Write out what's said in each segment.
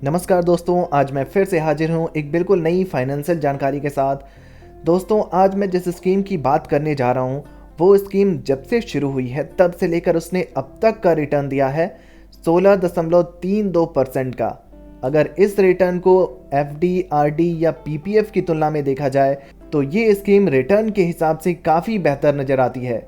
नमस्कार दोस्तों, आज मैं फिर से हाजिर हूँ एक बिल्कुल नई फाइनेंशियल जानकारी के साथ। दोस्तों, आज मैं जिस स्कीम की बात करने जा रहा हूँ वो स्कीम जब से शुरू हुई है तब से लेकर उसने अब तक का रिटर्न दिया है 16.32% का। अगर इस रिटर्न को एफडी, आरडी या पीपीएफ की तुलना में देखा जाए तो ये स्कीम रिटर्न के हिसाब से काफ़ी बेहतर नज़र आती है।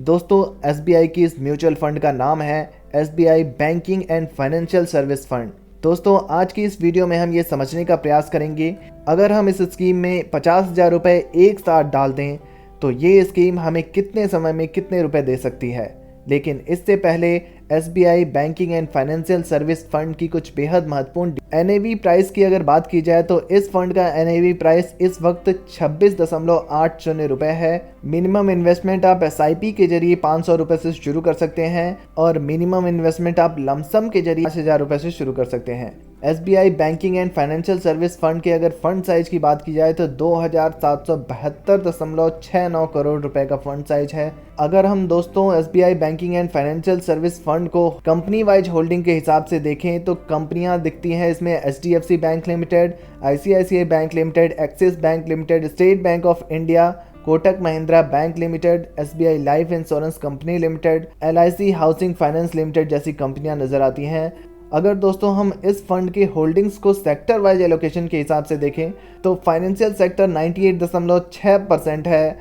दोस्तों, एसबीआई की इस म्यूचुअल फंड का नाम है SBI banking and financial service fund. दोस्तों, आज की इस वीडियो में हम ये समझने का प्रयास करेंगे, अगर हम इस स्कीम में 50,000 रुपये एक साथ डाल दें तो ये स्कीम हमें कितने समय में कितने रुपए दे सकती है। लेकिन इससे पहले SBI banking and financial service fund की कुछ बेहद महत्वपूर्ण एनएवी प्राइस की अगर बात की जाए तो इस फंड का एनएवी प्राइस इस वक्त 26.80 रुपए है। मिनिमम इन्वेस्टमेंट आप एसआईपी के जरिए 500 रुपए से शुरू कर सकते हैं और मिनिमम इन्वेस्टमेंट आप लमसम के जरिए 5,000 रुपए से शुरू कर सकते हैं। SBI banking and financial service fund के अगर फंड साइज की बात की जाए तो 2,772.69 करोड़ रुपए का फंड साइज है। अगर हम दोस्तों SBI banking and financial service fund को कंपनी वाइज होल्डिंग के हिसाब से देखें तो कंपनियां दिखती हैं इसमें HDFC bank limited, ICICI bank limited, axis bank limited, state bank of India, Kotak Mahindra bank limited, SBI life insurance company limited, LIC housing finance limited जैसी कंपनियां नजर आती हैं। अगर दोस्तों हम इस फंड के होल्डिंग्स को सेक्टर वाइज एलोकेशन के हिसाब से देखें तो फाइनेंशियल सेक्टर 98.6% है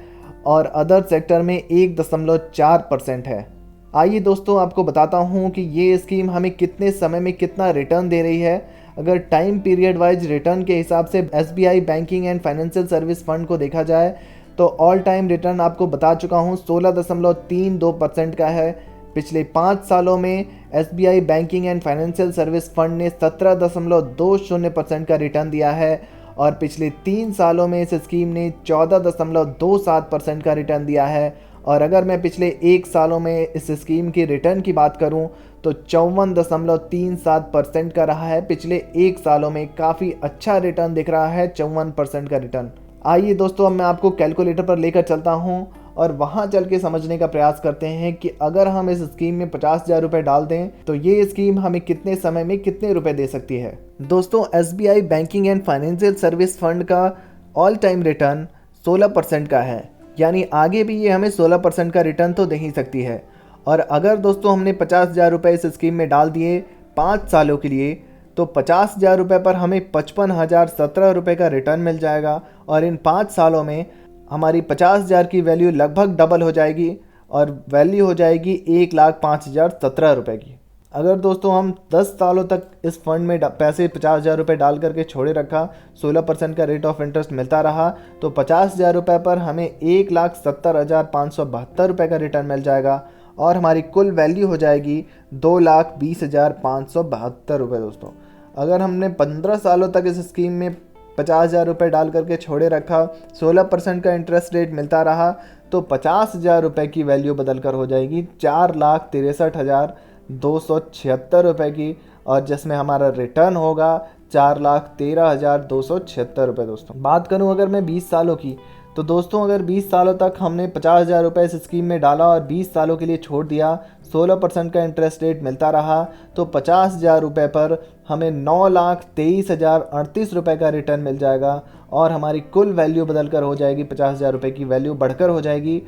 और अदर सेक्टर में 1.4% है। आइए दोस्तों, आपको बताता हूं कि ये स्कीम हमें कितने समय में कितना रिटर्न दे रही है। अगर टाइम पीरियड वाइज रिटर्न के हिसाब से SBI banking and financial service fund को देखा जाए तो ऑल टाइम रिटर्न आपको बता चुका हूं 16.32% का है। पिछले 5 सालों में SBI banking and financial service fund ने 17.20% का रिटर्न दिया है और पिछले 3 सालों में इस स्कीम ने 14.27% का रिटर्न दिया है। और अगर मैं पिछले 1 सालों में इस स्कीम की रिटर्न की बात करूं तो 54.37% का रहा है। पिछले 1 सालों में काफ़ी अच्छा रिटर्न दिख रहा है, 54% का रिटर्न। आइए दोस्तों, अब मैं आपको कैलकुलेटर पर लेकर चलता हूं और वहां चल के समझने का प्रयास करते हैं कि अगर हम इस स्कीम में 50,000 रुपये डाल दें तो ये स्कीम हमें कितने समय में कितने रुपए दे सकती है। दोस्तों, SBI banking and financial service fund का ऑल टाइम रिटर्न 16% का है, यानी आगे भी ये हमें 16% का रिटर्न तो दे ही सकती है। और अगर दोस्तों हमने 50,000 रुपये इस स्कीम में डाल दिए 5 सालों के लिए तो 50,000 रुपये पर हमें 55,017 रुपये का रिटर्न मिल जाएगा और इन 5 सालों में हमारी 50,000 की वैल्यू लगभग डबल हो जाएगी और वैल्यू हो जाएगी 1,05,017 रुपये की। अगर दोस्तों हम 10 सालों तक इस फंड में पैसे 50,000 रुपये डाल करके छोड़े रखा, 16% का रेट ऑफ इंटरेस्ट मिलता रहा तो 50,000 रुपये पर हमें 1,70,572 रुपये का रिटर्न मिल जाएगा और हमारी कुल वैल्यू हो जाएगी 2,20,572 रुपये। दोस्तों, अगर हमने 15 सालों तक इस स्कीम में 50,000 रुपये डाल करके छोड़े रखा, 16% का इंटरेस्ट रेट मिलता रहा तो 50,000 रुपये की वैल्यू बदल कर हो जाएगी 4,63,276 रुपये की और जिसमें हमारा रिटर्न होगा 4,13,276 रुपये। दोस्तों, बात करूं अगर मैं 20 सालों की तो दोस्तों अगर 20 सालों तक हमने 50,000 रुपये इस स्कीम में डाला और 20 सालों के लिए छोड़ दिया, 16% का इंटरेस्ट रेट मिलता रहा तो 50,000 रुपये पर हमें 9,23,038 रुपये का रिटर्न मिल जाएगा और हमारी कुल वैल्यू बदल कर हो जाएगी 50,000 रुपये की वैल्यू बढ़कर हो जाएगी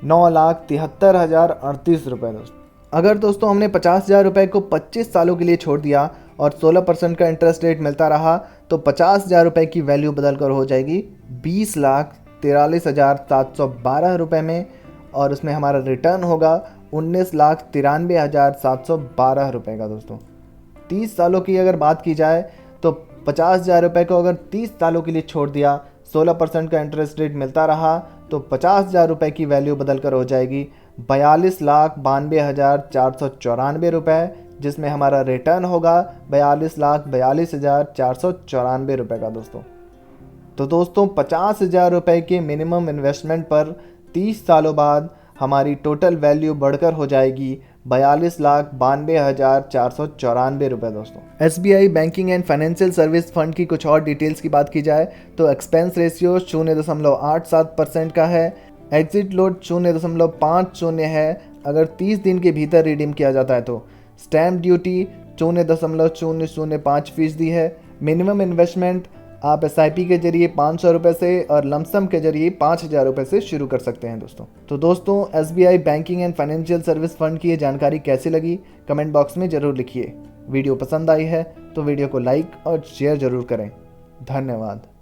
9,73,038 रुपये। दोस्तों, अगर दोस्तों हमने 50,000 रुपये को 25 सालों के लिए छोड़ दिया और 16% का इंटरेस्ट रेट मिलता रहा तो 50,000 रुपये की वैल्यू बदल कर हो जाएगी 20,43,712 रुपये में और उसमें हमारा रिटर्न होगा 19,93,712 रुपये का। दोस्तों, 30 सालों की अगर बात की जाए तो 50,000 रुपये को अगर 30 सालों के लिए छोड़ दिया, 16% का इंटरेस्ट रेट मिलता रहा तो 50,000 रुपये की वैल्यू बदल कर हो जाएगी 42,92,494 रुपये, जिसमें हमारा रिटर्न होगा 42,42,494 रुपये का। दोस्तों 50,000 रुपये के मिनिमम इन्वेस्टमेंट पर 30 सालों बाद हमारी टोटल वैल्यू बढ़कर हो जाएगी 42,92,494 रुपये। दोस्तों, SBI banking and financial service fund की कुछ और डिटेल्स की बात की जाए तो एक्सपेंस रेशियो 0.87% का है, एग्जिट लोड 0.50 है अगर 30 दिन के भीतर रिडीम किया जाता है तो, स्टैम्प ड्यूटी 0.005% है। मिनिमम इन्वेस्टमेंट आप SIP के जरिए 500 रुपये से और लमसम के जरिए 5000 रुपये से शुरू कर सकते हैं दोस्तों। तो दोस्तों SBI banking and financial service fund की ये जानकारी कैसी लगी कमेंट बॉक्स में ज़रूर लिखिए। वीडियो पसंद आई है तो वीडियो को लाइक और शेयर ज़रूर करें। धन्यवाद।